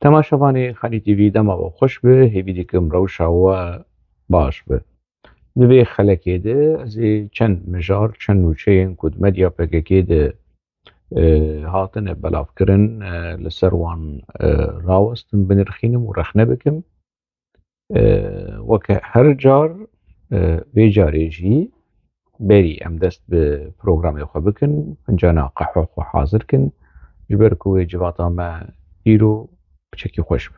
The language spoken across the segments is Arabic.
تماشاوانê Xelî TV dema we xweş be, hêvî dikim rewşa we baş be. Di vê xelekê de ez ê çend mijar, çend nûçeyên ku di medya PKK de hatine belavkirin li ser wan rawestin binirxînim û rexne bikim. Weke her car vê carê jî berî em dest bi programê xwe bikin, fincana qehwe xwe hazir kin ji ber ku wê civata me îro piçekî xweş be.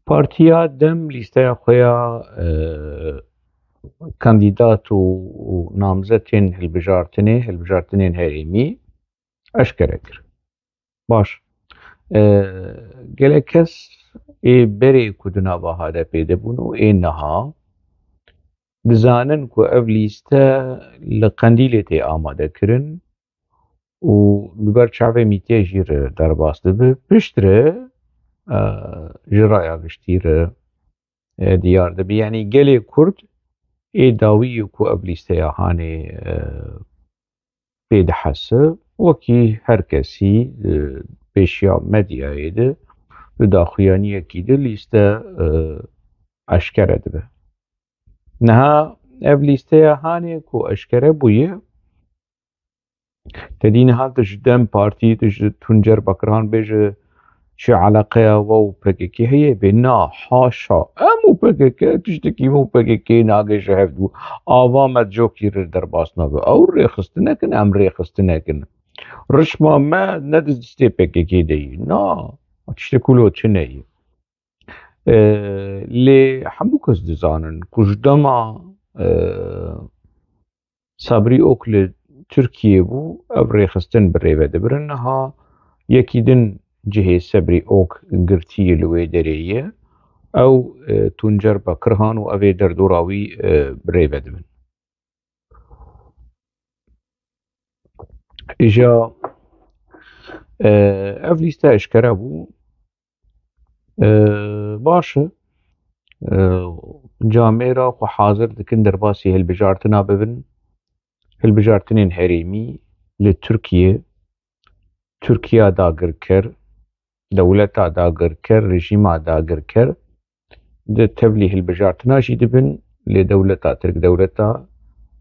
Partiya Dem lîsteya xwe ya kandîdat û namzetên hilbijartinên herêmî eşkere kir. Baş. Gelek kes ê berê ku di nava HDP'de de bûn û ê niha dizanin ku ev lîste li Qendîlê tê amadekirin û li ber çavê mîtiyê jî re derbas dibe. Pişt re ji raya giştî re diyar dibe. Yanî gelê Kurd ê dawiyê ku ev lîsteya hanê pê dihese wekî her kesî pêşiya medyayê de di daxuyaniyekî de lîste eşkere dibe. Niha ev lîsteya hanê ku eşkere bûye tedî niha tu ji Dem Partî tu ji Tuncer Bekirhan bêje çi eleqeya we û PKK heye bê na haşa hemû PKK tiştekî hemû PKK nage ji hev dû ava me cokî re derbas nabe. Ew rêxistin nekin, em rêxistin nekin. Rişma me ne di destê PKK de yî. Na tiştek ku lo çi neyê. Lê hemû kes dizanin ku ji dema Sabrî Ok li Tirkiyê bû ev rêxistin bi rê ve dibirin. Niha yekî din cihê Sabrî Ok girtiyê li wê derê ye ew Tuncer Bekirhan û ev ê derdora wî bi rê ve dibin. Îja ev lîste eşkere bû baş e camêra xwe hazir dikin derbasî hilbijartina bibin. Hilbijartinên herêmî li Tirkiye, Tirkiya dagirker, dewleta dagirker, rejîma dagirker di tevlî hilbijartina jî dibin lê dewleta Tirk dewleta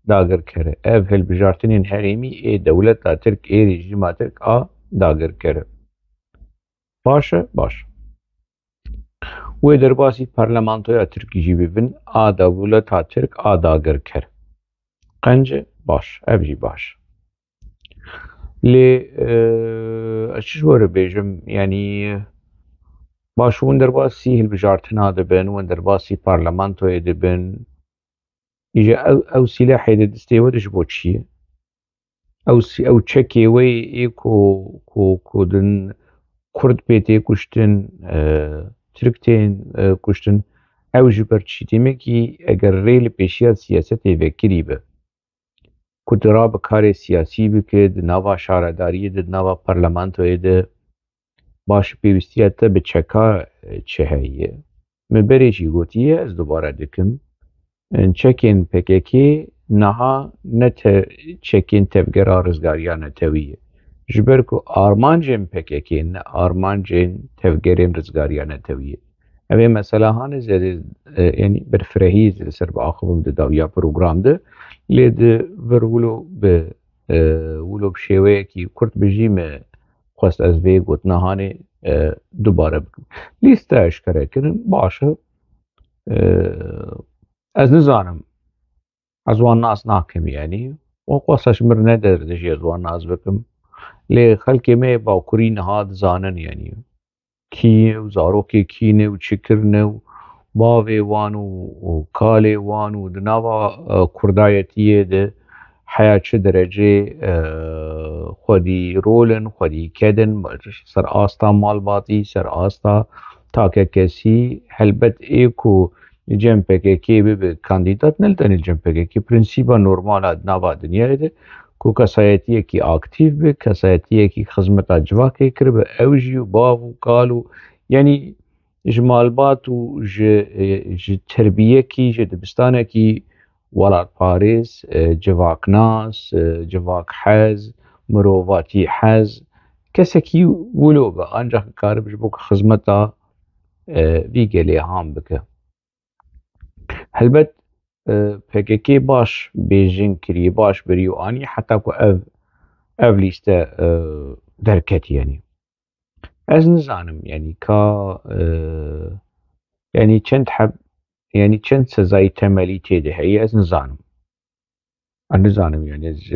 dagirker e. Ev hilbijartinên herêmî ê dewleta Tirk ê rejîma Tirk a dagirker e. Baş e? Baş. Wê derbasî parlamentoya Tirkî jî bibin a dewleta Tirk a dagirker. Qenc e? Baş. Ev jî baş. Lê ez çi ji we re bêjim yanî baş hûn derbasî hilbijartina dibin, hûn derbasî parlamentoyê dibin. Îja ew sîlahê di destê we de ji bo çi ye? Ew çekê wê ê ku din Kurd pê tê kuştin, Tirk tên kuştin ew ji ber çi? Demekî eger rê li pêşiya siyasetê vekirî be ku tu rabikarê siyasî bike di nava şaredariyê de di nava parlamentoyê de baş pêwîstiya te bi çeka çi heye? Min berê jî gotiye ez dubare dikim çekên PKK niha ne çekên tevgera rizgariya Netewî ye. Ji ber ku armancên PKK ne armancên tevgerên rizgariya Netewî ye. Ev ê mesela hanê zêde yanî birfirehî li ser biaxivim di dawiya program de lê di vir wilo bi şêweyekî Kurd bijî me xwest ez vê gotina hanê dubare bikim. Lîste eşkere kirin baş e ez nizanim ez wan nas nakim yanî û xwesta ji min nederde jî ez wan nas bikim lê xelkê me ê bakurî niha dizanin yanî kî ye û zarokê kî ne û çi kirine û bavê wan û kalê wan û di nava Kurdayetiyê de heya çi derecê xwedî rolin, xwedî kedin ser asta malbatî, ser asta takekesî helbet ê ku li cem PKK bibe kandîdat ne li tenê li cem PKK prinsîpa normala di nava dinyayê de كو كسايتيكي اكتيف بك كسايتيكي خزمتا جواكي كرب اوجي وبافو قالوا يعني جمال باتو ج تربيكي ج دبستانكي ولات باريس جواك ناس جواك حز مروفاتي حز كسكي ولوبا انجا كارب جبوك خزمتا فيجلي هام بك هلبت PKK باش بيجين كري باش بريو اني حتى كو اف ليستا دركت يعني از نزانم يعني كا يعني چند حب يعني چند سزای تملي تيده هي از نزانم يعني از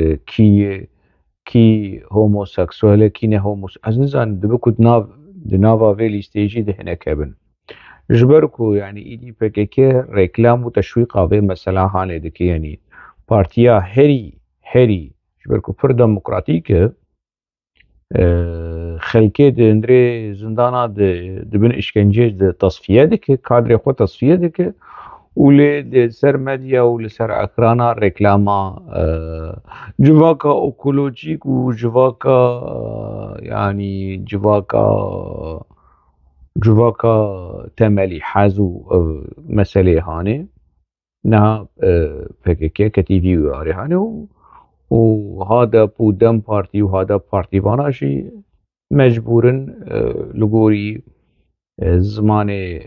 كي هوموسكسوال كي نه هوموس از نزانم دبكو دنافا في ليستيجي ده هنا كابن جبركو يعني ايدي PKK ريكلام وتشويق افي مثلا هاني دكي يعني بارتيا هري جبركو پر ديمقراطيك خلکه دندری زندانا دبن اشکنجه تصفیه دکه کادر خود تصفیه دکه ولی سر مدیا ولی سر اکرانا رکلاما جواکا اکولوژیک و جواکا يعني جواكا تملي حازو مسألة هاني نها PKK كتيفي وياري هاني وهذا بودم بارتي وهذا بارتي باناشي مجبورن لغوري زمان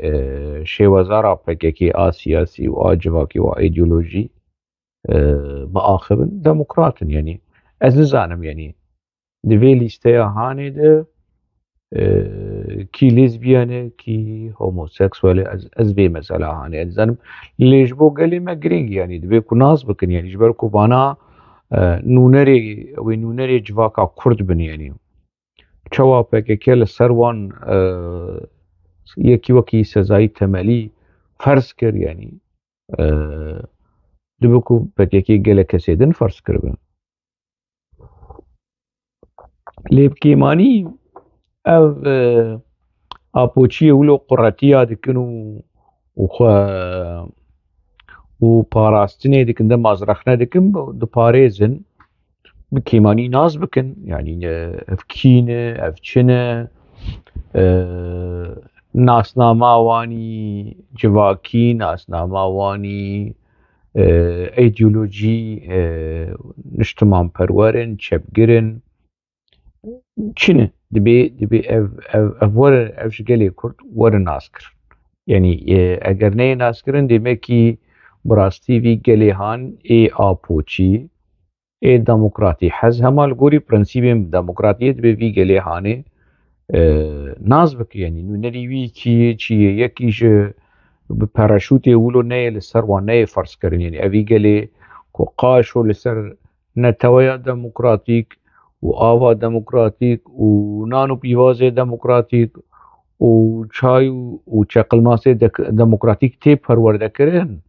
شوازارا PKK سياسي وآجواكي وإيديولوجي بآخبن ديمقراطن يعني از نزانم يعني دوی لیسته هاني ده كي ليزبيانه كي هوموسيكسوال از في مسألة هاني از نزانم ليش بو قالي ما جرينج يعني دوی كناس بكن يعني جبركو بانا نونري جواكا كرد بن يعني چوا PKK لسروان يكي وكي سزاي تمالي فرض كر يعني دبكو PKK قال كسيدن فرض كر بن ليبكي ماني او اپوچی ولو قراتيا دكنو و پاراستنه دكن ده مازرخنه دكن دو پاريزن بكيماني ناز بكن يعني افكينه افچنه ناسناماواني جواكي ناسناماواني ايديولوجي نشتمان پرورن چپگرن چنه دبي اف ور اف شگلی کرد ور ناسکر يعني اگر نه ناسکرن دمكي براستی وی گلی هان اي آپوچی اي ديمقراطي حز همال گوری پرنسيبم ديمقراطيت به وی گلی هانه ناز بك يعني نونري وي چي يكيش بپاراشوت ولو نه لسر و نه فرض کرن يعني اوي گلی کو قاشو لسر نتويا ديمقراطيك وآوا ديمقراطيك ونانو بيوازي ديمقراطيك وچاي وچقلماسي ديمقراطيك تي پرورده کرن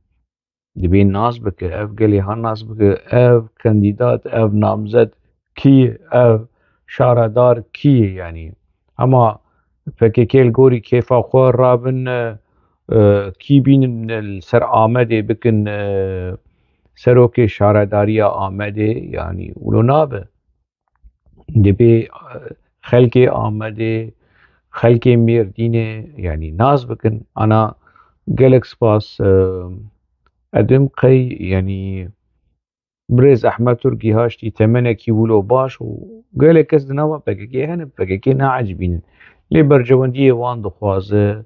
دبي ناس بك اف قالي هان ناس بك اف كانديدات اف نامزد كي اف شاردار كي يعني اما PKK الگوري كيف اخوار رابن كي بين السر آمده بكن سروكي شارداريا آمده يعني ولو نابه دبي خلقي آمده خلقي ميردينه يعني ناس بكن انا قالك سباس ادم قي يعني بريز احمد تركي هاشتي تمنكي ولو باش وقالك كس دناوا PKK هن PKK نا عجبين لي برجوانديه وان دخوازه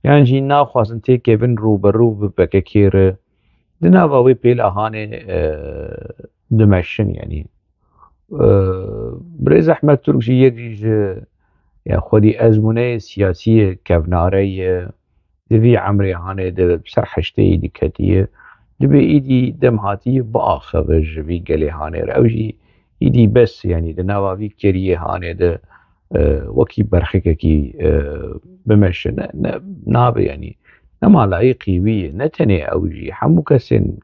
يعني جي ناخوازن تي كيفن روبرو PKK ره دناوا وي بيل اهاني دمشن يعني بريز احمد تركي يجيج يعني خودي ازمونه سياسيه كفناري دبي عمري هاني بسر حشتي دي كتيه دبي ايدي دم هاتي باخبج في قالي هاني راوجي ايدي بس يعني دناوا في كريه هاني ده وكي برخككي بمشي ناب يعني نما لايقي وي نتني اوجي حمو كسن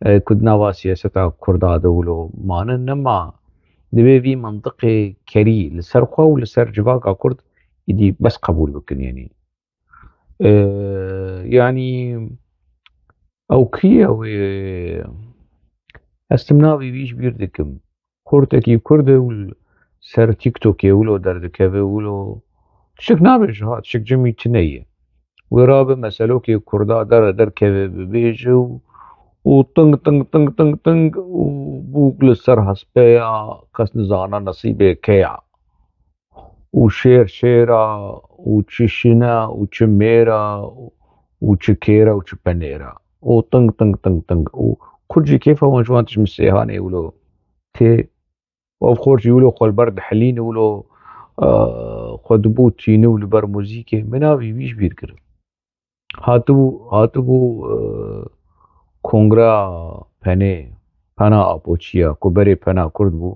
كدنا سياسة كردا دولو مانا نما دبي في منطقي كري لسر خو ولسر جواكا كرد يدي بس قبول بكن يعني يعني او كي او استمناوي بيش بيردكم كورتكي كرد سر تيك توك ولو درد كذا ولو شك نابج هات شك جمي تنية وراب مسألوك كردا در كذا بيجو وطنق طنق طنق طنق طنق وبوك للسر هسبيا كاس نزانا نصيبه كيع وشير شيرا وتشيشنا وتشميرا وتشكيرا وتشبنيرا وطنق طنق طنق طنق وكل جي كيف هو جوانتش مسيهان يقولوا تي وفخور يقولوا خل برد حلين يقولوا خد بوتي نول بر موزيكي مناوي بيش بيركر هاتبو کنگرا پنا آپوچیا کوبری پنا کرد بو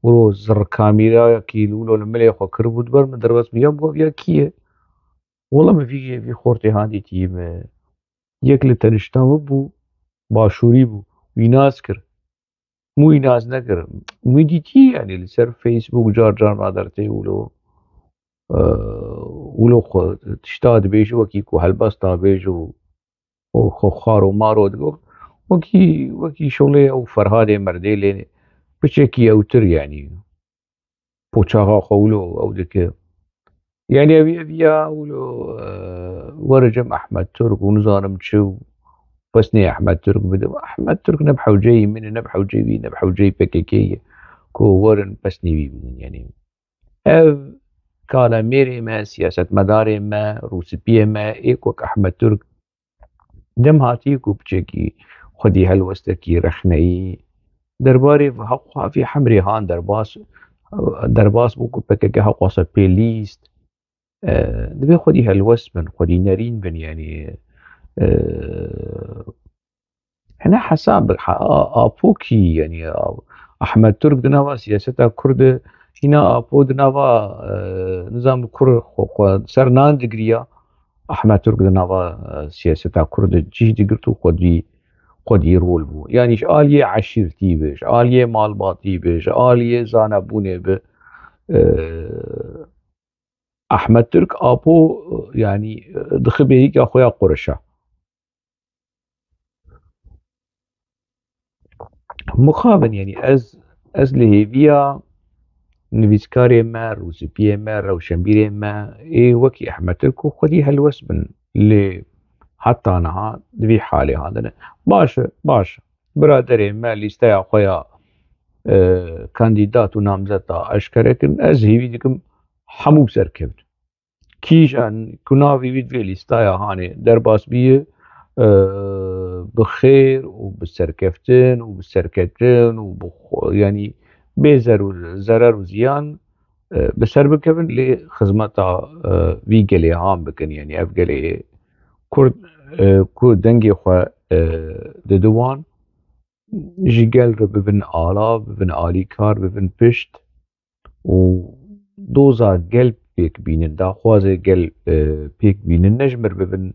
ورو زر کامیرا کیلو الملي خو كر بود بر من دربس بيام بو يا كيه والله ما في خورتي هاندي تيم يكل تنشتام بو باشوري بو ويناس كر مو يناس نكر مو دي تي يعني لسر فيسبوك جار ما درتي ولو خو تشتاد بيجو وكيكو هالبستا بيجو وخو خارو مارو وكي شغلي او فرهادي مردي لين بشكي اوتر يعني بوشاغا خولو او دك يعني ابي اولو ورجم احمد ترك ونزارم تشو بسني احمد ترك بدو احمد ترك نبحه وجاي من نبحه وجاي بي نبحه وجاي بككي كو ورن بسني بي يعني اف كان ميري ما سياسة مداري ما روسبية ما ايكوك احمد ترك دم هاتيكو بشكي خدي هلوستكي رخنئي درباري حق في حمري هان درباس بوكو بككي حق وصل بيليست دبي خدي هلوس من خدي نارين بن يعني هنا حساب ابوكي يعني احمد ترك دناوا سياستها كرد هنا ابو دناوا نظام كر سر نان دقريا احمد ترك دناوا سياستها كرد جيش دقرتو خدي رول بو يعني آلية عشيرتي بش آلية مالباتي بش آلية زانبوني ب احمد ترك ابو يعني دخبه هيك اخويا قرشه مخابن يعني از لهيفيا نفيسكاري ما روسبيه ما روشنبيري ما اي وكي احمد ترك وخدي هالوس من اللي حتى انا دبي حالي هذا باش برادري ما ليستا يا اخويا كانديدات ونامزتا اشكركن از هيفي ديكم حمو سركبت كيشان كنا في فيديو ليستايا هاني درباس بيه بخير وبالسركفتن وبالسركتن يعني بيزر وزرر وزيان بسر بكفن لخدمتا في قلي هام بكن يعني اف قلي كرد كرد دنجي خو ددوان جي قل ببن آلا ببن آلي كار ببن پشت و دوزا قلب بيك بينن دا خوازي قلب بيك بينن نجمر ببن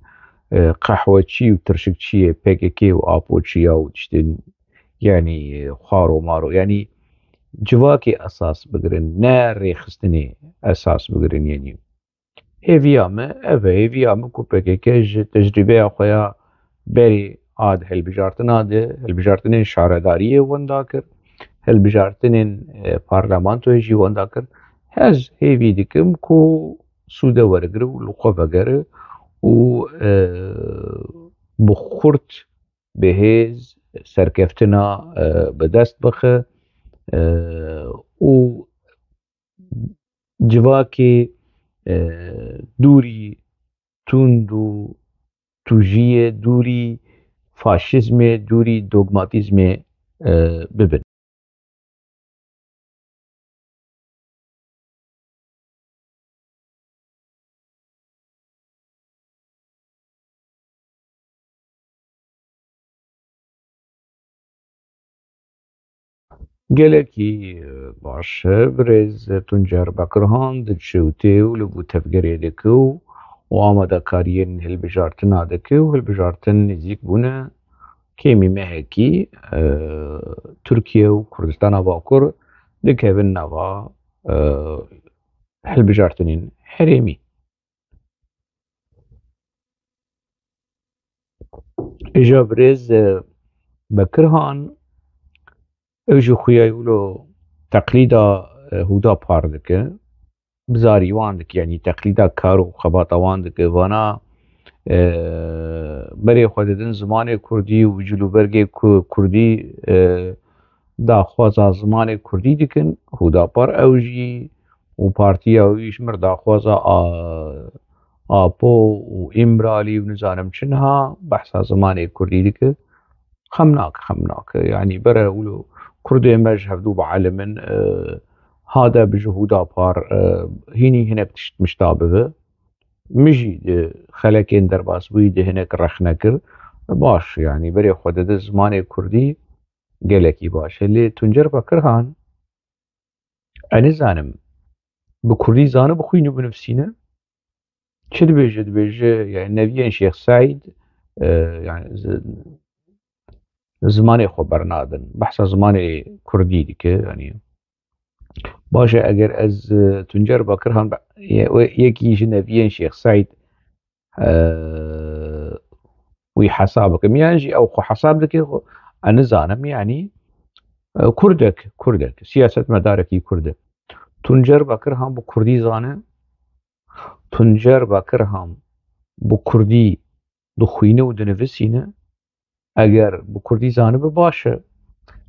قهوة شي وترشك شي بيكي وآبو شي وتشتن يعني خارو مارو يعني جواكي أساس بقرن ناري خستني أساس بقرن يعني هيفياما كو بيكي تجربة أخويا بري عاد هالبجارتنين شعردارية ونداكر هالبجارتنين بارلمانتو يجي ونداكر هز هيفي ديكم كو سودا ورقر ولقوة بقر و بخورت بهز سركفتنا بدست بخه و جواكي دوري توندو توجيه دوري فاشيزم دوري دوغماتيزم ببن gelekî baş e birêz tuncer Bekirhan diçûtê û li bo tevgerê dike û amadekariyên hilbijartina dike û hilbijartin nêzik bûne kêmî mehekî Tirkiye û Kurdistana Bakur dikevin nava hilbijartinên herêmî. Îja birêz Bekirhan ew ji xuya wilo تقليدا هودا باردك بزاري واندك يعني تقليدا كارو خباطة واندك وانا بري خوددن زمان كردي وجلو برگي كردي دا خوازا زمان كردي دكن هودا بار اوجي و بارتي اويش مر دا خوازا آپو و إمرالي ونزانم چنها بحثا زمان كردي دك خمناك يعني برا ولو كردي مجهب دو بعلمن هذا بجهودا بار هيني هنا مشتابه مجي خلكين درباس بويد هناك رخنكر باش يعني بري خودد زمان كردي قالكي باش اللي تنجر بكرهان أنا زانم بكردي زانم بخوينو بنفسينا شد بيجي يعني نبيا شيخ سعيد يعني زماني خبرنادن بحث زماني كردي ديك يعني باشا اگر از تنجر بكرهان يكي نبيا شيخ سعيد ويحسابك يعني او خو حسابك انا زانم يعني كردك سياسة مداركي كردك تنجر بكرهان بو كردي زانه تنجر بكرهان بو كردي دخوينه و دنفسينه اگر بو كردي زانه بباشه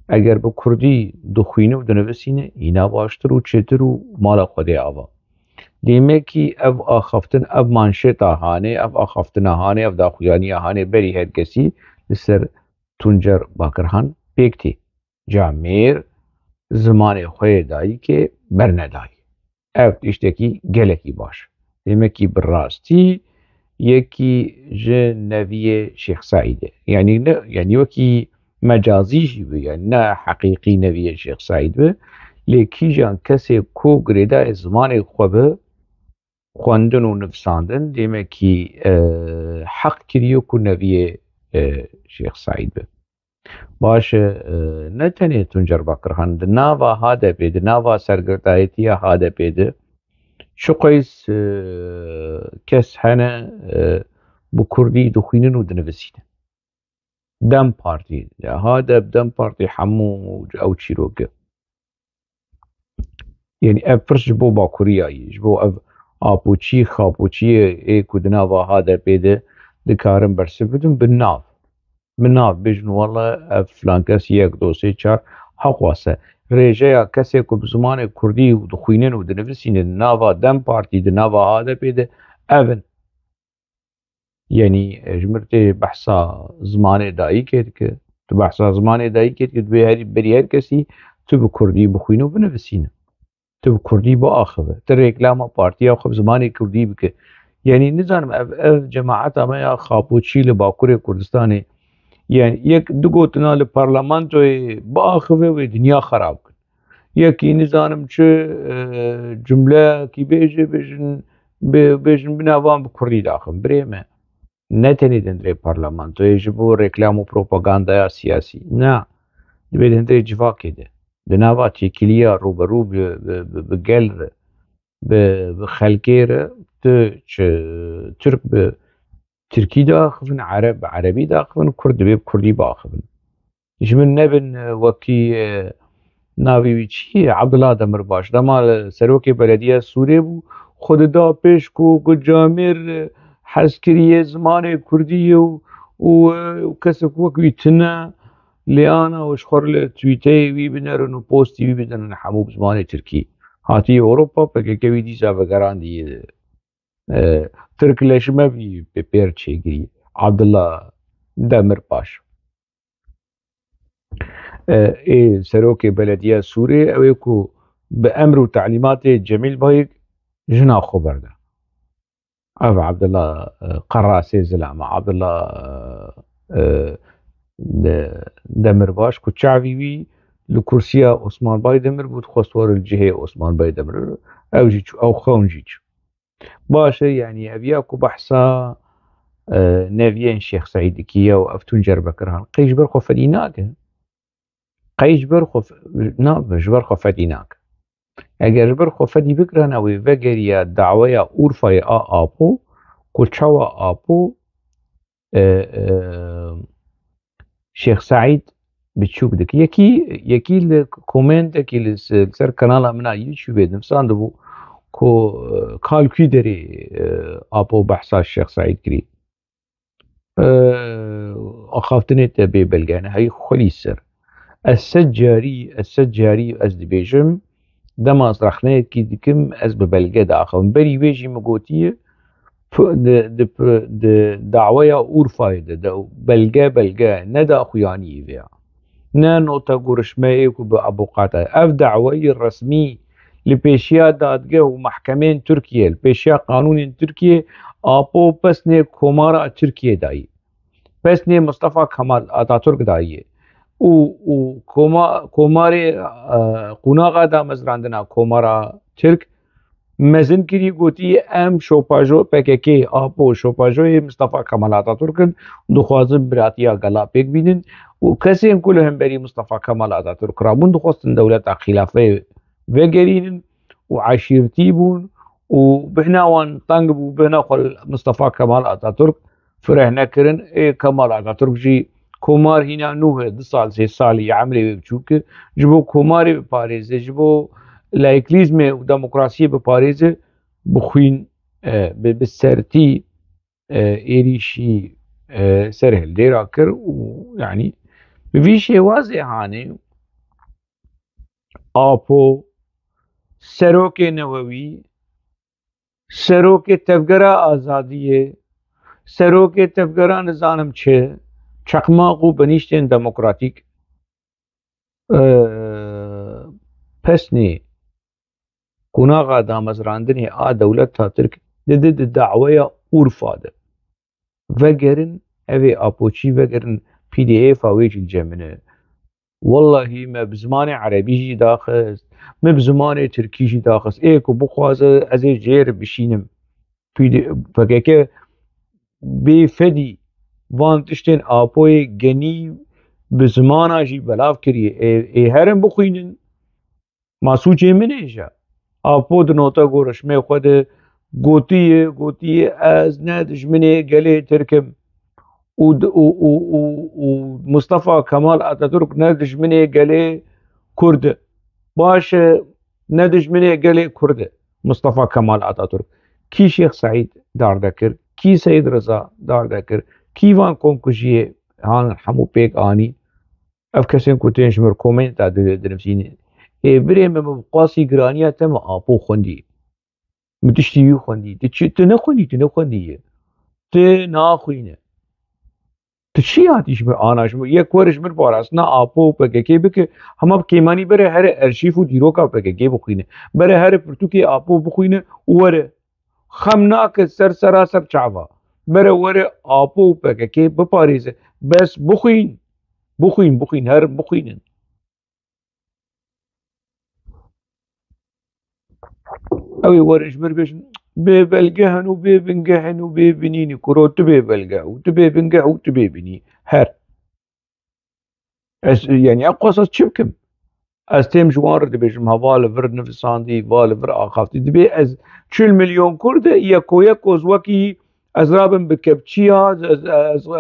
اگر بو كردي دخوينه و دنفسينه اینا باشتر و چتر و مالا خوده آوا دیمکی اف آخفتن اف منشطه هانه اف آخفتن هانه اف داخویانی هانه بری هر کسی لسر تنجر باکرهان پیکتی جامیر زمان خوی دایی که برندایی اف اشتکی گلکی باش دیمکی براستی یکی نوی شیخ سعیده يعني يعني وكي مجازي جيبه يعني نا حقيقي نوي شيخ سعيد به لكي جان كسي كو غريدا زمان خوبه خواندن و نفساندن ديما كي حق كريو كو نوي شيخ سعيد به باش نتنه تنجر بكرهان دناوا هذا بيد ناوا سرگردايتيا هذا بيد شو قيس كس هنا بكردي دخينن ودنفسينه دم بارتي هذا بدم بارتي حمو او تشيروك يعني افرش بو باكورياي جبو اف ابوچي خابوچي اي كودناوا هذا بيده دكارم برسفتم بالناف بيجن والله فلان كاس يك دو سي چار حقواسه ريجيا كاسي كو بزمان كردي ودخوينن ودنفسين نافا دم بارتي دنافا هذا بيده افن يعني جمرتي بحثا زمان داي كيتك تو بحثا زمان داي كيتك بري هر كسي تو بكردي بخوينو بنفسين تو بكردي باخذه تريكلاما بارتي اخذ زمان كردي بك يعني نزانم اف جماعت ما يا خابوچي لباكور كردستاني يعني يك دقوتنا لبرلمان باخذه ودنيا خراب يكي نزانم چه جمله كي بيجن بناوان بكردي داخل بريمه نتني دندري برلمان يجبو ريكلام و بروباغاندا سياسي نا دبي دندري جفا كده دناوا تيكيليا روبرو بقلر بخلكير ترك تركي داخفن عربي داخفن كرد كردي باخفن يجمن نبن وكي ناوي ويچي عبد الله دمرباش دما سروكي بلديه سوري بو خود دا پیش کو جامر حسكريه زمان كرديه و كسك وكي تنا ليانا وشخور لتويتي وي بنرن وبوستي وي بنرن حمو بزمان تركي هاتي اوروبا بكي دي سابقران دي تركلاشما في بيرتشيغي عبد الله دمرباش سروكي بلديه سوري او يكو بامر وتعليمات جميل بايك جنا خبر ده أبو عبد الله قراسي زلامة عبد الله دمرباش كتشعبي وي لكرسيا عثمان باي دمر بود خسوار الجهة عثمان باي دمر أو جيج أو خون جيج باشا يعني أبياكو بحثا نافيين شيخ سعيد كيا وأفتون جربة كرهان قيش برخو فديناك قيش برخو مش برخو فديناك اگر برخو فدی بکرن او وگریا دعوی اورفای آپو کلچاوا آپو شیخ سعید بتشوف دك يكي الكومنت اللي سر كنالا منا يوتيوب نفسان دبو كو كالكي دري ابو بحث الشيخ سعيد كري اخافتني تبي بلغانا هاي خلي السر السجاري از دبيجم دما صرخنا كي دكم از ببلغا دا اخون بري ويجي مقوتيه دعوية أورفايدة دا بلغا ندا أخواني فيها نانو تقولش ما يكو بأبو قاتا اف دعوي الرسمي لبيشيا دادگه ومحكمين تركيا البيشيا قانون تركيا آبو بسني كومارا تركيا داي بسني مصطفى كمال آتاتورك داي و كوماري قناغا دا مزراندنا كومارا ترك مزن کری گوتی ام شوپاجو پککی آپو شوپاجوی مصطفى کمال آتاتورکن دخوازم براتیا گلا پیک بینن و کسی هم كلهم بری مصطفى کمال آتاتورک رابون دخواستن دولت خلافه وگرینن و عشیرتی بون و بهناوان طنگ بو بهنا خل مصطفى کمال آتاتورک فرح نکرن ای کمال آتاتورک جی کومار هینا نوه 2 سال 3 سالی عملی بچوک جبو کوماری بپاریزه جبو لایکلیزم و دموکراسی بپاریزه بخوین بسرتی ایریشی سر هلديرا كر ويعني بفي شيء واضح هاني آپو سروک نووی سروک تفگرا آزادیه سروک تفگرا نظام چه چقماق و بنیشتن دموکراتیک پسنی قناغا دامزراندنی دولت تا ترک دد دعوه اورفاده وگرن اوی آپوچی وگرن پی دی اف اویج الجمنه والله ما بزمان عربي جي داخس ما بزمان تركي جي داخس ايكو بخوازه ازي جير بشينم في فكاكا بفدي وان تشتين آپوي گني بزمانا جي بلاف كري اي هرم بخوينن ما سوچه من ايجا آپو دنوتا گورش مي خود گوتي از ندش مني گلي تركم ومصطفى كمال اتاتورك ندش مني قالي كرد باش ندش مني قالي كرد مصطفى كمال اتاتورك كي شيخ سعيد دار ذكر كي سيد رضا دار ذكر كي وان كونكوجيه هان حمو بيك اني اف كسين كوتين شمر كومنت درمسيني اي بري مقاسي جرانيا تم ابو خندي متشتي خندي تنخندي تناخينه تشي هاتيش آناش یک ورش من باراسنا آپو پککی بک هم کیمانی بره هر ارشیف و دیروکا پککی بخوینه بره هر پرتوکی آپو بخوینه وره خمناک سراسر چعوا بره وره آپو پککی بپاریزه بس بخوین هر بخوینن اوی ورش بربشن ببلغهن وببنجهن وببنيني كرو تببلغه وتببنجه وتببني هر يعني اقصص شبكم از تیم جوار دبیجم هوال ور نفساندی وال ور آخافتی دبی از 40 مليون کرده یکو وکی از رابن بکبچیا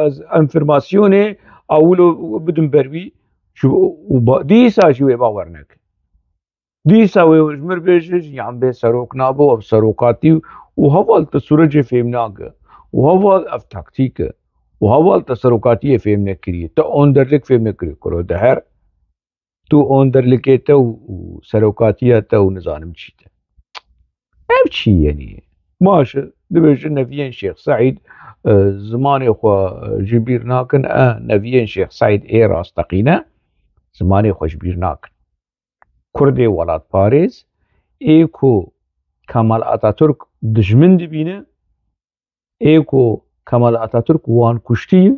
از انفرماسیونه اولو بدون بروی شو دیسا شو باورنک دیسا وجمر بيجش يعني به سروك نابو او سروكاتي وهوال تسرج فهمناك وهوال اف تكتيك وهوال تسروكاتي فهمنا كري تو اوندرلك فهمنا كري كرو دهر تو اوندرلك تو سروكاتيه تو نظام جيته ابشي يعني ماشي دبش نفيين شيخ سعيد زماني اخو جبير ناكن نفيين شيخ سعيد اي راس تقينا زماني اخو جبير ناكن كردي ولات باريس ايكو كمال اتاتورك دجمن دبينه ايكو كمال اتاتورك وان كشتي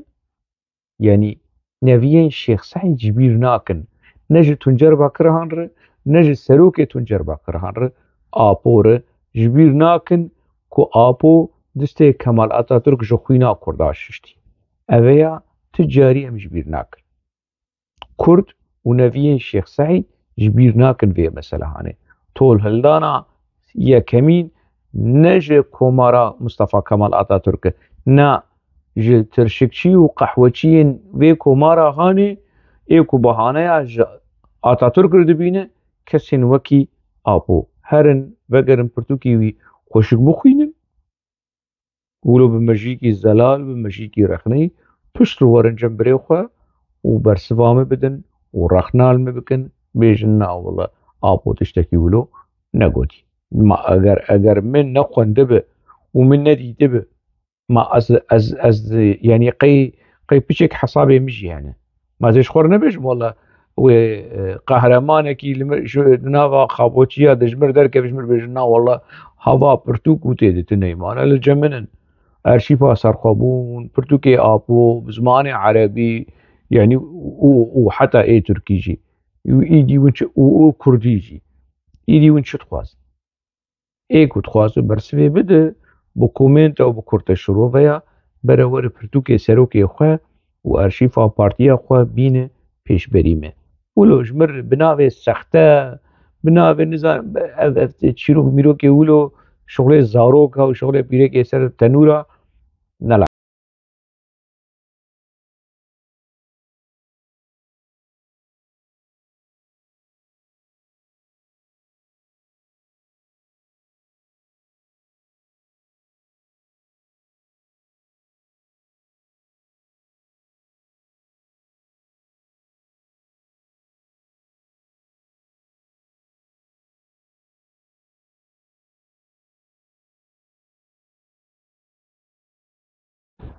يعني نبيين شيخ سعيد جبير ناكن نجي تنجر باكرهانر نجي سروكي تنجر باكرهانر آپور جبير ناكن كو آپو دسته كمال اتاتورك جخوينا كرداششتي اويا تجاري ام جبير ناكن كرد ونبيين شيخ سعيد جبير ناكن في مسألة هاني طول هلدانا يا كمين نجي كومارا مصطفى كمال اتاتورك نا جل ترشكشي وقحوتشين في كومارا هاني ایکو بهانه آتاتورک رو دبینه کسین وکی آبو هرن وگرن پرتوکی خوشک بخوینن ولو بمجيكي الزلال بمجيكي رخني پشت رو ورن جنبري خواه و برسوامه بدن و رخنال مبكن بيجن نا والله آبو تشتكي ولو نقودي ما اگر من نخون دبه ومن ندي دبه ما از يعني قي بيشك حسابي مجي يعني ما زيش خور نبيش والله و قهرمانكي نافا خابوتشيا دجمر دركه بجمر بيجنا والله هوا برتوك وتيدت نيمان الجمنن أرشيفها سرخابون برتوكي آبو بزمان عربي يعني وحتى إيه تركيجي وإيدي ونش وكرديجي إيدي ونش تخواز إيه كنت خواز برسفي بده بكومنت أو بكرت الشروع برور برتوكي سروكي خوا وأرشيفها بارتيا خوا بينه پیش بريمه ولو جمر بناوي سخته بناوي نظام تشيرو ميروكي ولو شغل زاروكا وشغل بيريكي سر تنورا نلا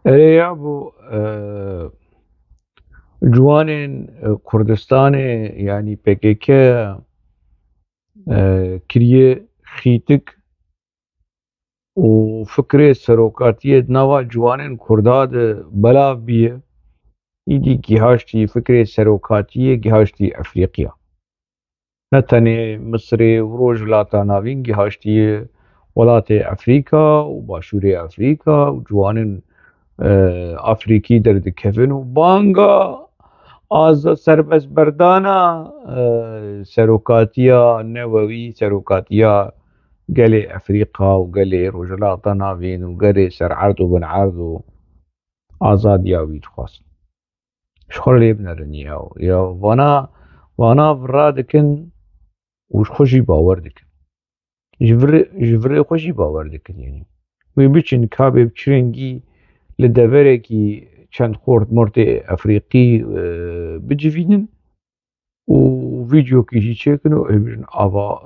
يا ابو جوان كردستان يعني PKK كريه خيتك وفكرة سروقاتية نوا جوان كرداد بلا بيه يدي جهاشتي فكرة سروقاتية جهاشتي أفريقيا نتني مصري وروج ولاتا ناوين جهاشتي ولات أفريقيا وباشوري أفريقيا وجوان أفريقي درد كيفن وبانغا از سربست بردانا سروکاتیا نووی سروکاتیا قلي أفريقيا وقلي رجلاء ناوين وقلي سر عرض وبن عرض آزاد ياوي تخواست شخور لي بنرن يا وانا فرادكن وش خوشي باور دكن جفر خوشي باور دكن يعني ويبتشن كابي بچرنگي لدفركي چند خورد مرت أفريقي بجفينن وفيديو كيجي تشيكنو ابن افا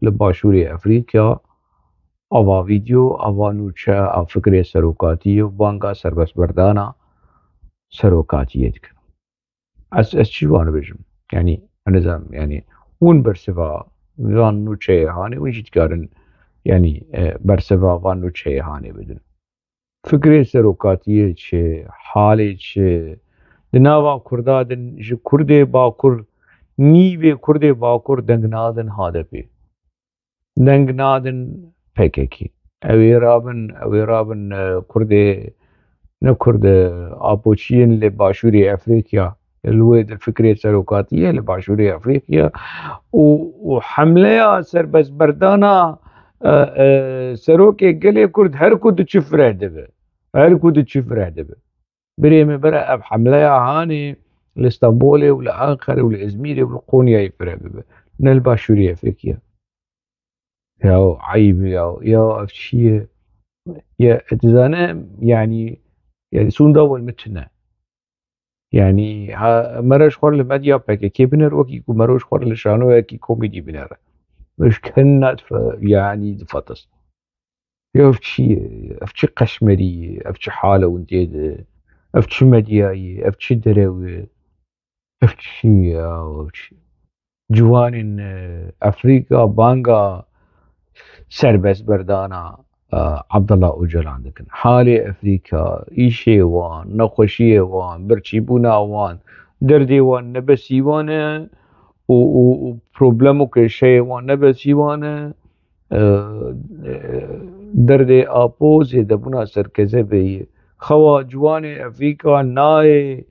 لباشوري افريقيا افا فيديو افا نوچا فكرة سروكاتية وبانغا سربس بردانا سروكاتية دكن اس چی وانو بجم يعني نظام يعني ون برسفا وان نوچه هاني ونجي تكارن يعني برسفا وان نوچه هاني بدن فكرة سروكاتية چه حالي چه دناوا كردادن جي كردي باكر نیوی کرد باکر دنگ نادن هادپی دنگ نادن PKK اوی رابن کرد نكرد آبوچين لباشوري أفريقيا الويد الفكرية السلوكاتية لباشوري أفريقيا وحملة سربس بردانا سروكي قلي كرد هر كود تشفره دبه هر كود تشفره دبه بريمي برا أب حملة هاني الاسطنبولي والآخر والإزميري والقونيا يفرق دبه نلباشوري أفريقيا يا عيب يا أفشيه يا اتزانا يعني سوندا والمتنا يعني مرش خور لمديا PKK بنر وكي مروش خور لشانو يكي كوميدي بنر مش كنت يعني دفطس يا أفتشي قشمري أفتشي حالة وانتيد أفتشي مدياي أفتشي دروي أفتشي جوان أفريقيا بانغا سربس بردانا عبد الله اوجل عندك حالي افريقيا ايشي وان نخوشي وان برشي بونا وان دردي وان نبسي وان وبروبلمو كشي وان نبسي وان دردي ابوز دبونا سركزه بي خوا جواني افريقيا ناي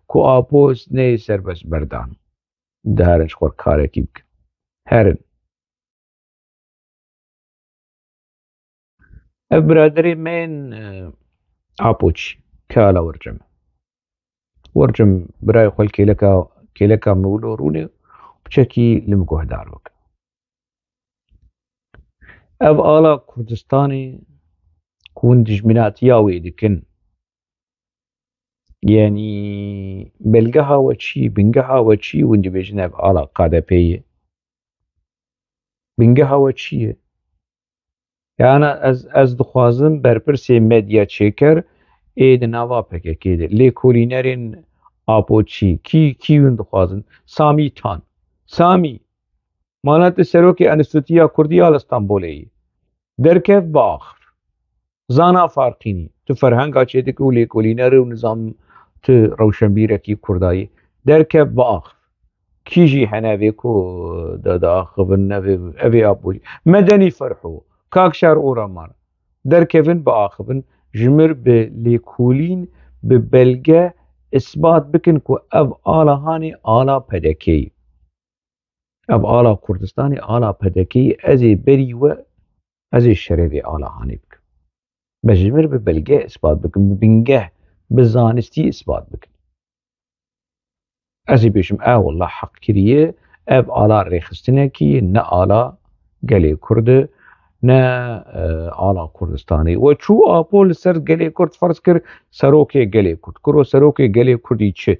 كو ابوز ني سربس بردان دهرش خور كاري كيبك هرن برادري من ابوتش كالا ورجم ورجم براي خل كيلكا مولوروني بشكي لمكوهداروك اف آلا كردستاني كون دجمنات ياوي دكن يعني بلقها وشي بنقها وشي وندي بيجنا اف آلا قادة بيه بنقها وشي يعني أنا از دخوازم برپرسي ميديا تشيكر ايد ناوا پکه كيد لي كولينرين آپوچي كي دخوازن سامي تان سامي مالات سروكي انستوتيا كردية الاسطنبولي دركف باخر زانا فارقيني تو فرهنگا چيدك ولي كولينر ونظام تو روشنبيركي كرداي دركف باخر كيجي حنابيكو دا خبرنا افي ابوجي مدني فرحو كاكشار اورمان دركفن باخبن جمر بليكولين ببلغة اثبات بكن كو اف آلا هاني آلا پدكي اف آلا كردستاني آلا پدكي ازي بري و ازي شربي آلا هاني بكن بجمر ببلغة اثبات بكن ببنگه بزانستي اثبات بكن ازي بيشم والله حق كريه اف آلا ريخستنكي نا آلا قلي كرد نا آلا كردستاني وشو آبول سر قلي كرد فرض كر سروكي قلي كرد كرو سروكي قلي كردي چه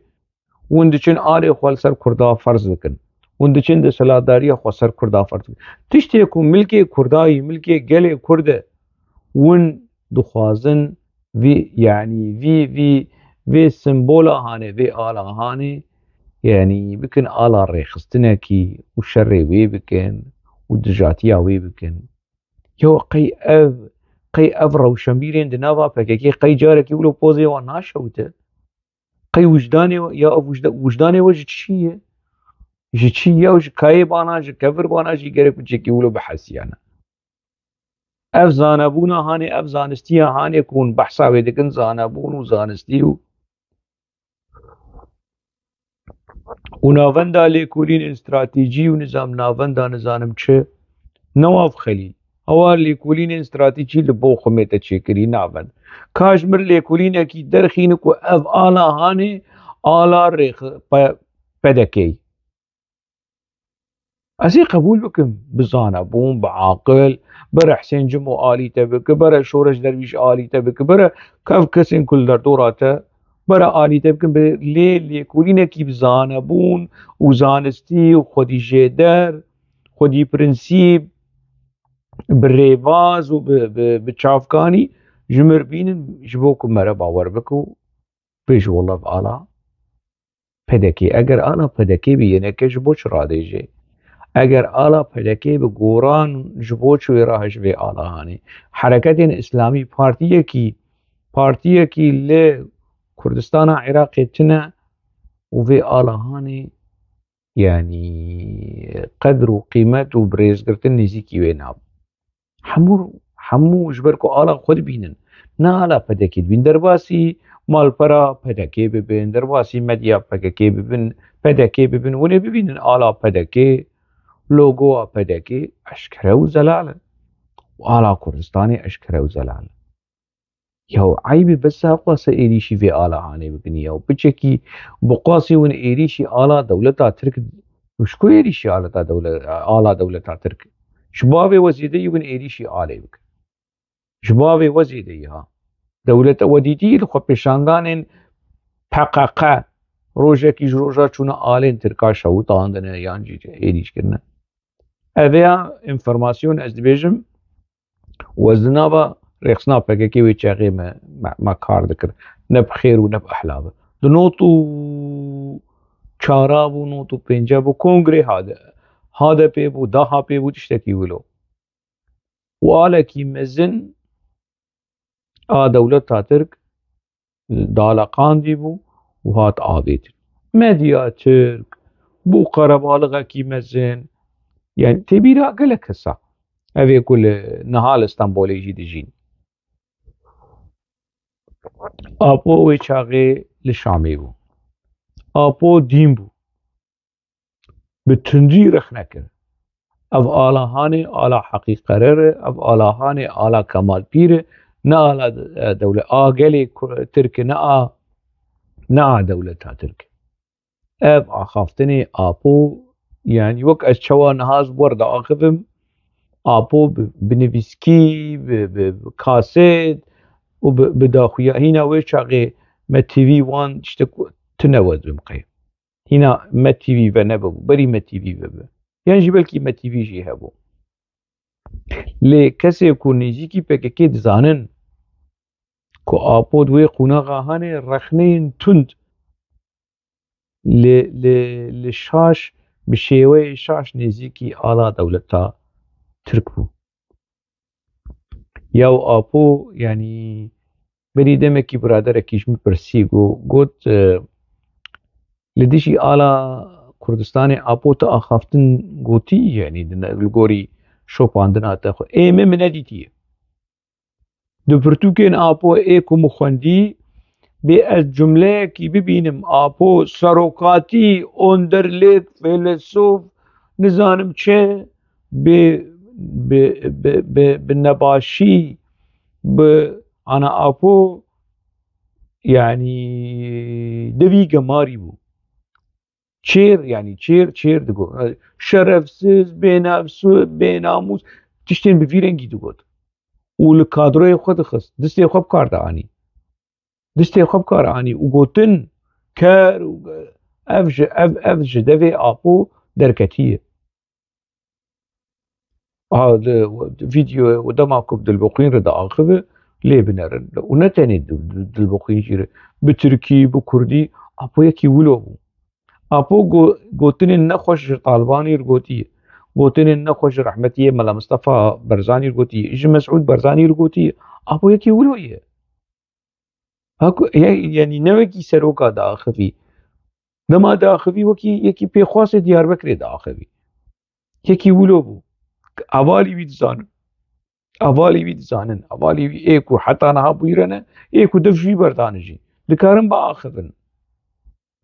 وندچن آلي خوال سر كردا فرض دكن وندچن ده سلاداري خو سر كردا فرض دكن تشتي كو ملكي كرداي ملكي قلي كرد ون دخوازن في يعني في سمبولا هاني في آلا هاني يعني بكن آلا ريخستنكي وشري وي بكن ودجاتيا وي بكن يو قي اف روشنبيرين دنافا بكي قي جارك يقولوا بوزي وناشوته قي وجداني يا وجداني وجد شيء جي وج كاي بانا جي كفر بانا جي غير بجي يقولوا بحسي انا اف زانبونا هاني اف زانستيا هاني يكون بحثا ويدكن زانبون وزانستي ونافندا ليكولين استراتيجي ونظام نافندا نظام چه نواف خليل هوا ليكولين استراتيجي لبو خميته تشكري نافند كاشمر ليكولين اكي درخين كو اف آلا هاني آلا ريخ بدكي ازي قبول بكم بزانا بوم بعاقل برا حسين جمو آلي تبك برا شورش درويش آلي تبك برا كاف كسين كل در دوراته برا آلي تبك لي كولين كي بزانا بون وزانستي وخدي جيدر خدي برنسيب بالريفاز وبتشافكاني جمر بين جبوكم مرة باور بكو بيش والله بآلا پدكي اگر آلا پدكي بينك جبوش رادي جي اگر آلا پدكي بقوران جبوش ويراهش في آلا هاني حركة اسلامي پارتية كي ل كردستان عراقي تنا وفي آلا هاني يعني قدر وقيمة وبريز قرتن نزيكي ويناب حمو جبركو آلا خود بينن نا آلا پدكي بين درباسي مالپرا پدكي ببين درباسي مديا پدكي ببين وني ببينن آلا پدكي لوگو پدكي اشكره وزلالة وآلا كردستاني اشكره وزلالة يو عيبي بس قاسة إيريشي في آلا هاني بكني يو بچكي بقاسي ون إيريشي آلا دولتا ترك وشكو إيريشي آلا دولتا ترك شبابي وزيدي ون إيريشي آلي بك شبابي وزيدي ها دولة وديدي لخو بشاندان حقاقا روجا كي روجا چونا آلين تركا شوطان دنا يانجي إيريش كرنا أذيا انفرماسيون از دبيجم وزنابا ريخسنا بكي ويتشاغي ما كار ذكر نب خير ونب أحلابه دنوتو چارابو نوتو پنجابو كونغري هذا بيبو داها بيبو تشتكي ولو وآلا كي مزن دولتا ترك دالقان ديبو وهات آبيت مديا ترك بو قربالغا كي مزن يعني تبيرا قلك هسا هذي كل نهال اسطنبول يجي دجين آبو ويشاغي لشامي بو آبو دين بو بتنجي رخنكر اف آلا هاني آلا حقيق قرر اف آلا هاني آلا كمال بير نا آلا دولة قلي ترك نا نا دولتها ترك اب اخافتني ابو يعني وك اشوا نهاز ورد اخذم ابو بنفسكي بكاسيت وبداخويا هنا ويشاغي ما تي في 1 تشتكو تنوز بمقي هنا ما تي في بنبو بري ما تي في ببا يعني جبلكي ما تي في جي هبو لي كسي يكون نيجيكي بككي دزانن كو ابو دوي قوناغا هاني رخنين تند للشاش بشيوي شاش نيزيكي آلا دولتا ترك بو ياو ابو يعني بري دمكي برادركيش مبرسيغو قلت لديشي آلا كردستاني ابو تا اخافتن قوتي يعني القوري شوباندنا تاخو اي من نديتي دو برتوكين ابو ايكو مخوندي بالجملة كي ببينم ابو سروقاتي اندرليت فيلسوف نزانم چه بالنباشي انا ابو يعني دبي قماري بو شير يعني شير دقو شرفسز بناموس تشتين بفيرنجي دقو والكادروي خود خص دستي خب كارداني دستي خب كاراني وقوتن كار افج دفي ابو دركتيه هذا فيديو ودماكم دلبقين ردا آخذ ليه بنرن ونتاني دلبقين جيره بتركي بكردي أبو يكي ولو أبو قوتين نخوش طالباني رقوتي قوتين نخوش رحمتي ملا مصطفى برزاني رقوتي إجي مسعود برزاني رقوتي أبو يكي ولو هاكو يعني نوكي سروكا دا آخذي نما دا آخذي وكي يكي بيخواس ديار بكري دا آخذي يكي ولو بو أوالي بيت زانن أوالي بيت زانن أوالي بي إيكو حتى أنا بيرنا إيكو دفجي بردانجي دكارن بآخذن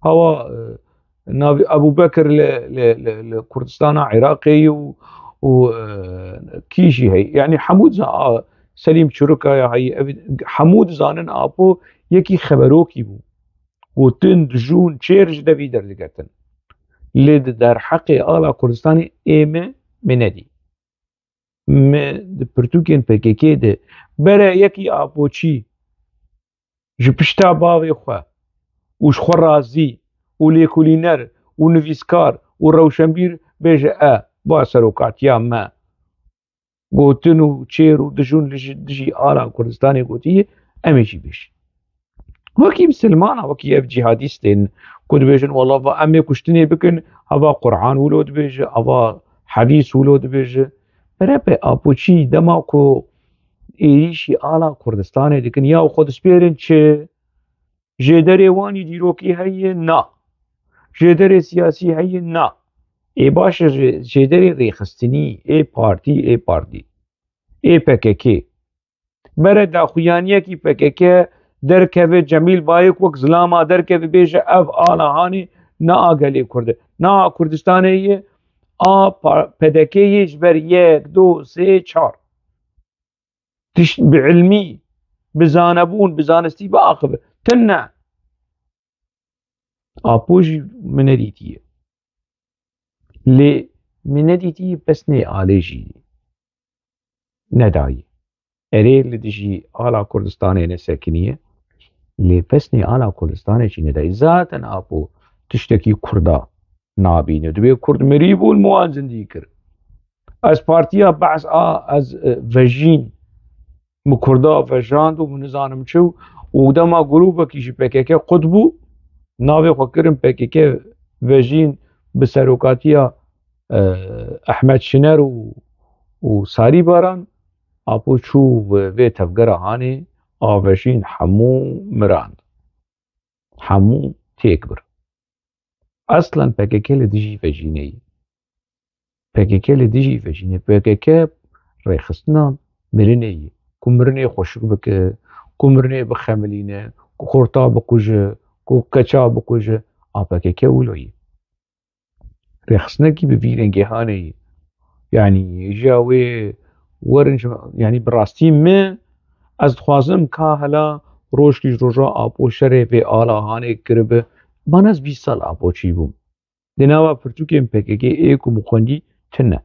هوا نابي أبو بكر لكردستان عراقي و كيشي هي يعني حمود سليم شركة هي حمود زانن أبو يكي خبروكي بو وتن دجون تشيرج دفي درجتن لد در حقي آلا كردستاني إيمه مندي د پرتوکین پکیکی ده بره یکی آپوچی جپشتا باوی خواه وش خور رازی و لیکولینر و نویسکار و روشنبیر بیجه با سروکاتیا ما گوتن و چیر و دجون دجی آلا کردستانی گوتیه امیشی بیش وکی مسلمان وکی اف جهادیستین کد بیجن والله و امی کشتنی بکن هوا قرآن ولود بیجه هوا حدیث ولود بیجه برای آپوچی دماغو ایریشی آلا کردستانه دیکن یا خود سپیرن چه جدر وانی دیروکی هی نه جدر سیاسی هی نه ای باش جدر ریخستنی ای پارتی ای پککی برای داخویانیه کی پککی درکوه جمیل بایک وک زلاما درکوه بیشه اف آلا هانی نه آگلی کرده نه کردستانه یه پدکیش بر 1 2 3 4 بعلمي بزانبون بزانستي باخذ تنع ابوجي منريتي لي منريتي بس ني عليجي نداي اري لدجي على كردستان ساكنيه لي بس ني على كردستان شي نداي ذاتا ابو تشتكي كردا نابين دبي كرد مريبو الموازن ديكر از بارتيا بعث از فجين مكردا فجراند ونزانم شو ودما جروبا كيش بكيكي قطبو ناوي فكرم بكيكي فجين بسروكاتيا احمد شنر وساري باران ابو شو في تفقرا هاني فجين حمو مراند حمو تيكبر اصلا بكيكي لديجي فجيني بكيكي لديجي فجيني بكيكي ريخصنا مريني كمرني خوشك بك كمرني بخملينه كخورتا بكوجه كوكچا بكوجه ابكي كولوي رخصنكي بفيرنجي هاني يعني جاوي ورنج يعني براستي ما از خوازم كاهلا روشکیش روژا آپو شرف آلا هانه کربه من از 20 سال آپو چی بوم دناوا پرتوکیم پککی ایکو مخوندی تنه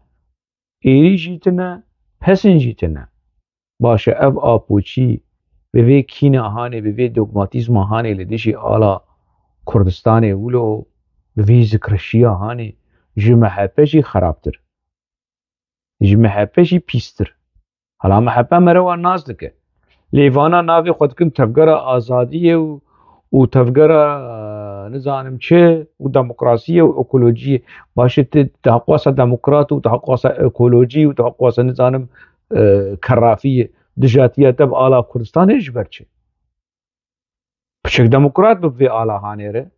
ایری جی تنه پسن جی تنه باشه اف آپو چی به وی کینه هانه به وی دوگماتیزم هانه لدیشی آلا کردستان ولو به وی ذکرشی هانه جی محبه جی خرابتر جی محبه جی پیستر حالا محبه مروان ناز دکه لیوانا ناوی خود کن تفگر آزادیه و تفگر نزانم چه و دموکراسی و اکولوژی باشه تحقوص دموکرات و تحقوص اکولوژی و تحقوص نزانم کرافیه دجاتیه تب آلا کردستان ایش برچه بچک دموکرات ببی آلا هانه ره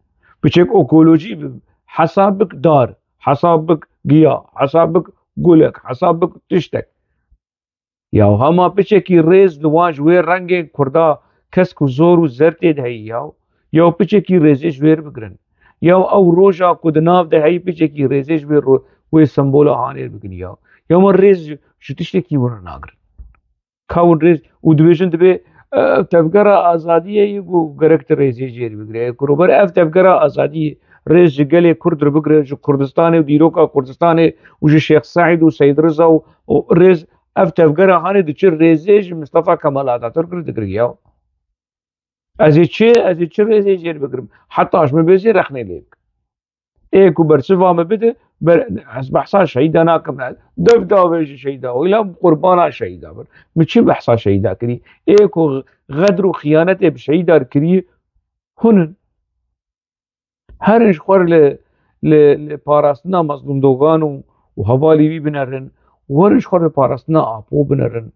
بچک اکولوژی حسابک دار حسابک گیا حسابک گلک حسابک تشتک یا هما بچکی ریز نواج وی رنگ کردا کس کو زور و زرتی ده یا بچکی ریزش ویر بگرن یا او روجا کدناف ده هی بچکی ریزش ویر وی سمبول هانیر بگن یا من ریز شتشتکی ور ناگر کاون ریز و دویشن تبه تفکر آزادیه یکو گرکت ریزش جیر بگره کروبر اف تفکر آزادی ریز جگل کرد رو بگره جو کردستان و دیروکا کردستان و جو شیخ سعید و سید رضا و ریز اف تفکر هانه دو چه ریزش مصطفى کمال آتاتورک رو دگر گیاو از چه ریزش جیر بگرم حتی اش مبیزی رخنه لیب ایکو برسوا مبده از بحثا شهیده ناکم دف داویش شهیده ویلا قربانا شهیده بر مچی بحثا شهیده کری ایکو غدر و خیانت بشهیده کری هنن هرش خور ل پاراستنا مظلوم دوگان و حوالی وی بنرن ورش خور پاراستنا آپو بنرن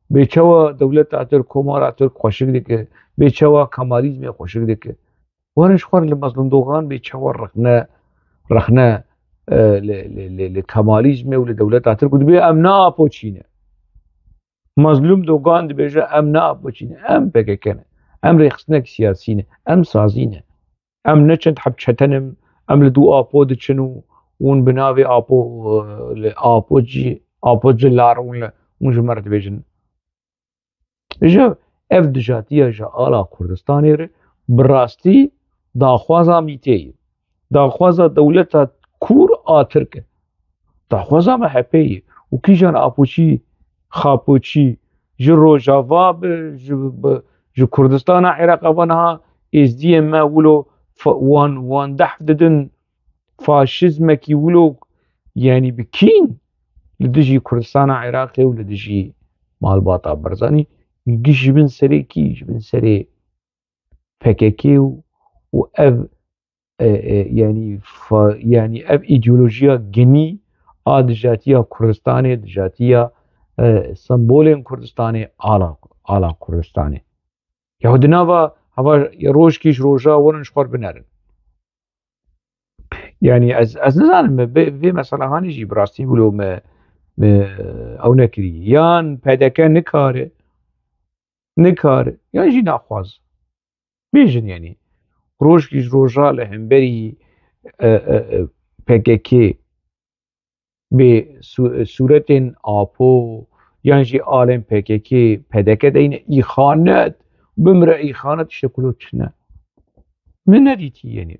بیچوا دولت اتر کمار اتر خوشک دیگه بیچوا کمالیزم خوشک دیگه ورش خور لمظلوم دوگان بیچوا رخنه لکمالیزم و لدولت اتر کد بی امنا آپو چینه مظلوم دوگان دی بیجا امنا آپو چینه ام بگه کنه ام ریخسنک سیاسینه ام سازینه ام نچند حب چتنم ام لدو آپو دچنو ون بناوی آپو جی لارون اون جمرد بیجن جا اف دجاتیه جا آلا کردستانی ره براستی داخوازا میتیه داخوازا دولتا کور آتر که داخوازا محپیه و کی جان آپوچی خاپوچی جو روجاوا جو کردستان عراق وانها ازدی ما ولو وان دحف ددن فاشزم کی ولو يعني بكين لدجي كردستان عراقي ولدجي مال باطا برزاني جيش بن سري كيش بن سري PKK و اف يعني اف ايديولوژيا جني دجاتيا كردستاني دجاتيا سمبولين كردستاني على كردستاني يهودنا هوا روش كيش روجا ورنش خور بنرن يعني از نزانم في مثلا هاني جي براستي بلو ما او نكري يان پدكه نكاره يان جي ناخواز بيجن يعني روش كيش روجا لهمبري PKK بصورت آپو یعنی جی عالم PKK پدکه دین ایخانت بمرا ایخانت شکلو چنه من ندیتی یعنی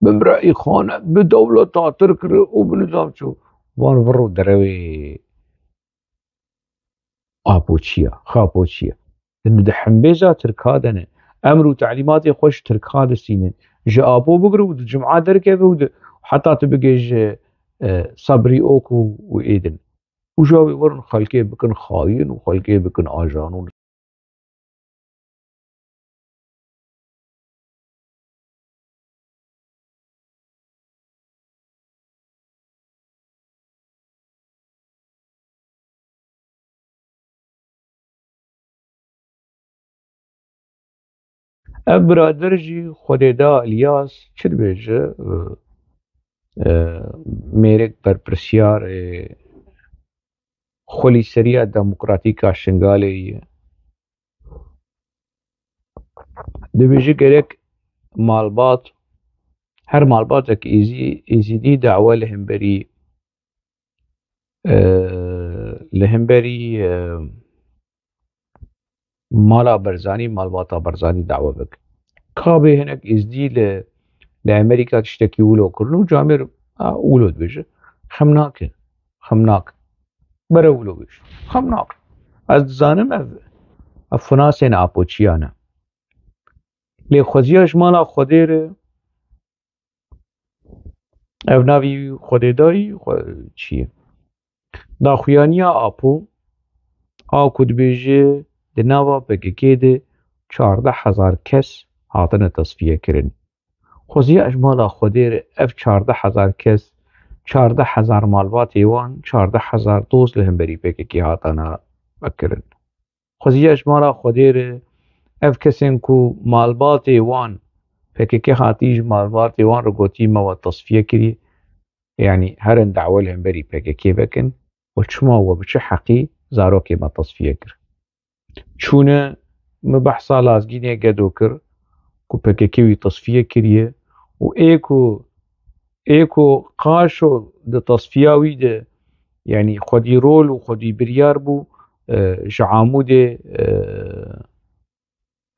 بمرا ایخانت به دولت تاتر کرده او بنظام چو وان ورو دروی آپو چیه خاپو چیه لأنه ده حنبيزا تركادنه أمر وتعليمات خوش تركاد السينين جا أبو بقر ود جمعة دركه ود حتى تبقى صبري أوكو وإيدن وجاوي ورن خلقه بكن خاين وخلقه بكن آجانون برادر جي خوددا الياس چر بيجه ميرك بر برسيار خولي سريع ديمقراطيكا شنغالي دبيجي گرك مالبات هر مالباتك ايزيدي دعوة لهمبري مالا برزاني مالباتا برزاني دعوة بك كابي هناك ازدي لأمريكا تشتكي ولو كرنو جامر ولود بيجي خمناك برا ولو بيجي خمناك از زانم افناسين اپوچيانا لي خوزياش مالا خودير افناوي خوديداري چيه دا خويانيا اپو کود بیجه د ناوا پککی ده 14,000 کس هاتن تصفیه کرن خوزی اجمالا خودیر اف 14,000 کس 14,000 مالبات ایوان 14,000 دوست لهم بری پککی هاتنا بکرن خوزی اجمالا خودیر اف کسین کو مالبات ایوان پککی هاتیج مالبات ایوان رو گوتی ما تصفیه کری يعني هرن دعوة لهم بري پککی بکن و چما و بچه حقی زاروكي ما تصفیه کر چونه مبحثا لازگینه گدو کر کو پککی تصفیه کریه و ایکو قاشو ده تصفیاوی ده يعني خودی رول و خودی بريار بو عاموده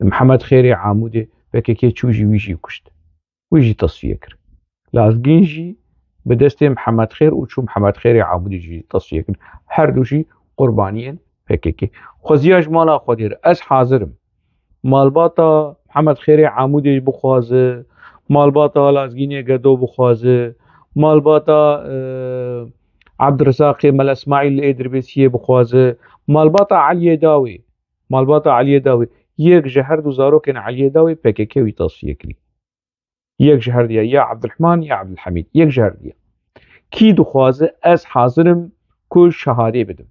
محمد خيري عاموده پککی چوجي ويجي کشت ويجي تصفیه کر لازگین جي بدست محمد خير و چو محمد خيري عاموده جي تصفیه کر هر دوشي قربانيين پککی خوزیاش مالا خودیر از حاضرم مالباتا محمد خيري عامودي بخوازه مالباتا لازگینی گدو بخوازه مالباتا عبد الرزاق مال اسماعيل الادربيسيه بخوازه مالباتا علي داوي یک جهر دو زاروكن علي داوي پککی وی تصفیه کری یک جهر دیا یا عبد الرحمن یا عبد الحميد یک جهر دیا کی دو خوازه از حاضرم کو شهاده بدم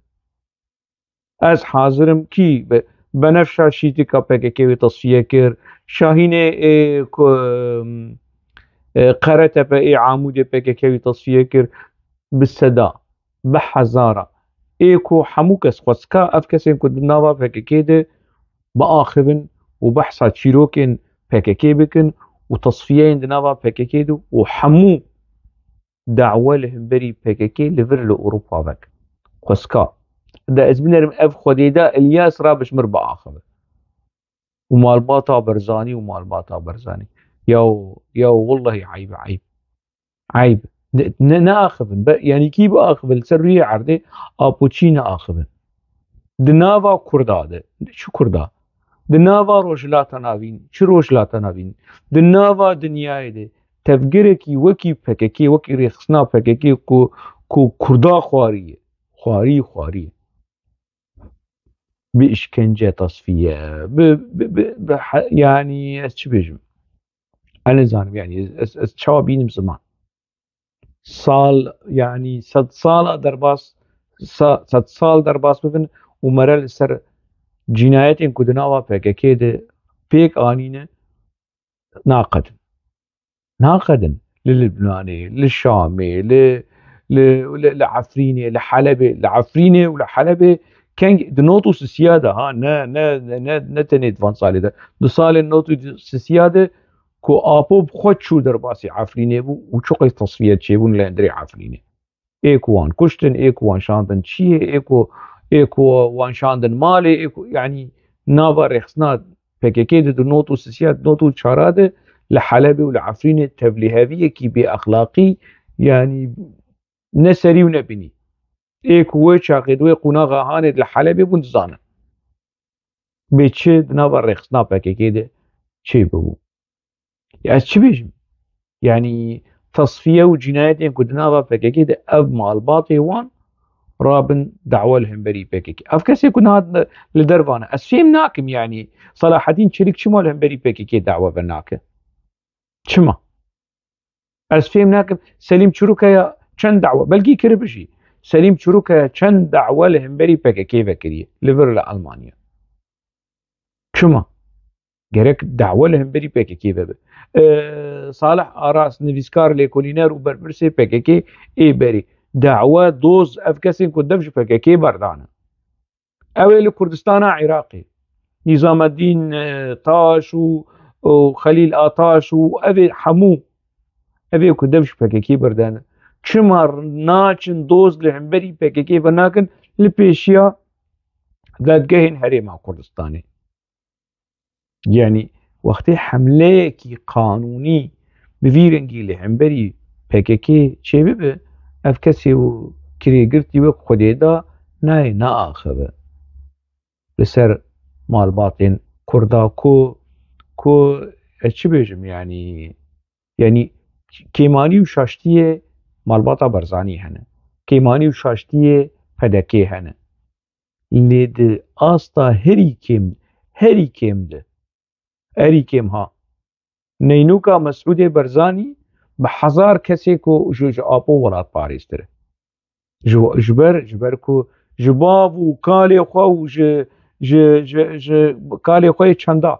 از حاضرم کی بنفشا شیتی کا پککی وی تصفیه کر شاهین قرته به عامود پککی وی تصفیه کر بالصدا بحزارة ايكو حموكس خوسكا افكسين كود نافا پککی ده بآخبن وبحثا تشيروكين پککی بكن وتصفيين دنافا پککی دو وحمو دعوة لهم بري پککی لفر لأوروبا بك خوسكا دا ازمنرم اف خوديدا الياس رابش مر بآخبن ومالباتا برزاني يو والله عيب ناخذن يعني كي باخذن سريه عرضي ابوتشينا اخذن دنافا كرداده شو كردا دنافا روجلاتا نافين شو روجلاتا نافين دنافا دنياي دي تفكركي وكي پککی وكي رخصنا پککی كو كردا خواري بإشكنجة تصفية يعني شو بيجم انا زانم يعني شوابين زمان سال يعني 100 سال درباس 100 سال درباس ببن ومرل سر جنايتين كدناوا پککی ده بيك آنينه ناقدن للبناني للشامي لعفريني لعفريني ولحلبة كان دنوتوس السيادة ها نا تنيت فان صالي ده دو صال النوتوس السيادة كو آبو بخوت شو درباسي عفريني بو وشوقي تصفية شيبون لاندري عفريني ايكو وان كشتن ايكو وان شاندن شيه ايكو وان شاندن مالي ايكو يعني نافا رخصنا پککی دو نوتو سياسات نوتو شاراده لحلبة ولعفرينة تبليهاوية كي بأخلاقي يعني نسري ونبني ايكو ويشا قدوي قناغا هاند لحلبة بنزانا بيتشد نافا رخصنا پککی ده چه ببو يعني چه بيجم يعني تصفية وجنايات كدنافا پککی ده اب مالباطي وان رابن دعوة لهم بري پککی افكس يكون هذا لدرفانا اسفيم ناكم يعني صلاح الدين شريك شما لهم بري پککی دعوة بناكم چما اسفيم ناكم سليم چروكا چند دعوة بلكي كربشي سليم چروكا چند دعوة لهم بري پککی فكرية لفر لألمانيا چما gerek دعوة لهم بري پککی ببه صالح آراس نویسکار لیکولینر و بربرسي پککی اي بري دعوة دوز افكسين كدفش پککی بردانه اويل كردستان عراقي نظام الدين طاش وخليل آتاش وأبي حمو أبي كدفش پککی بردانه چمر ناچن دوز لهم بري پککی بناكن لبيشيا دادگهين هريما كردستاني يعني وقتی حمله کی قانونی بفیرنگی لحنبری PKK چه ببه اف کسی و کریگرتی و خودیدا نه آخبه لسر مالباتين كردا كو چی بيجم يعني كيماني وشاشتية مالباتا برزاني هنا كيماني وشاشتية فدكي هنا لید آستا هری کم ده اری کم ها نینوکا مسعود برزانی به هزار کسی کو جو آپو ولات پاریس تره جبر کو جباب و کالی خو و ج کالی خوی چندا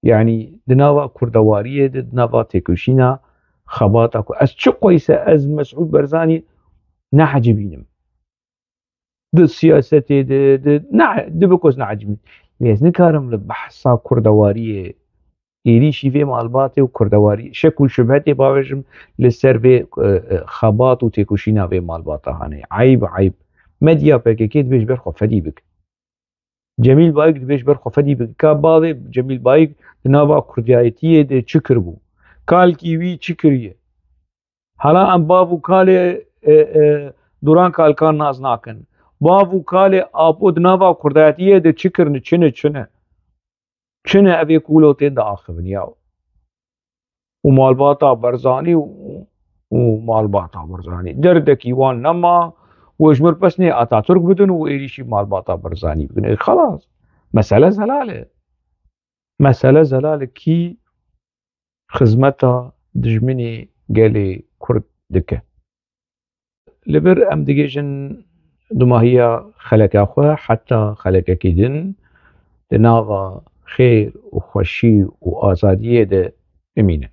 يعني دناوا كردوارية دناوا تيكوشينا خباتا از چه قويسة از مسعود برزاني نعجبينم سياستي بكوز نعجبين ليز نكارم لبحثا كردوارية إيريشي في مالباتي وكردواري شكل شبهتي باوجم لسر في خبات وتيكوشينا في مالباتا هاني عيب مديا بكيكيت بيش برخو فدي بك جميل بايك بيش برخو فدي بك كاباضي جميل بايك ناوا كرديايتيه دي چكر بو كال كيوي چكريه هلا ام بابو كالي دوران كال كان ناز ناكن بابو كالي آبود ناوا كرديايتيه دي چكر چنه ابي كولوتين دا آخبن ياو ومالباتا برزاني ومالباتا برزاني دردك يوان نما وجمر بسني اتاتورك بدن وإيريشي مالباتا برزاني بدن خلاص مسألة زلالة كي خزمتا دجمني قالي كرد دكه لبر ام دقيجن دوما هي خلق اخوة حتى خلق كيدن دناغا خير وخوشي وآزادية ده امينه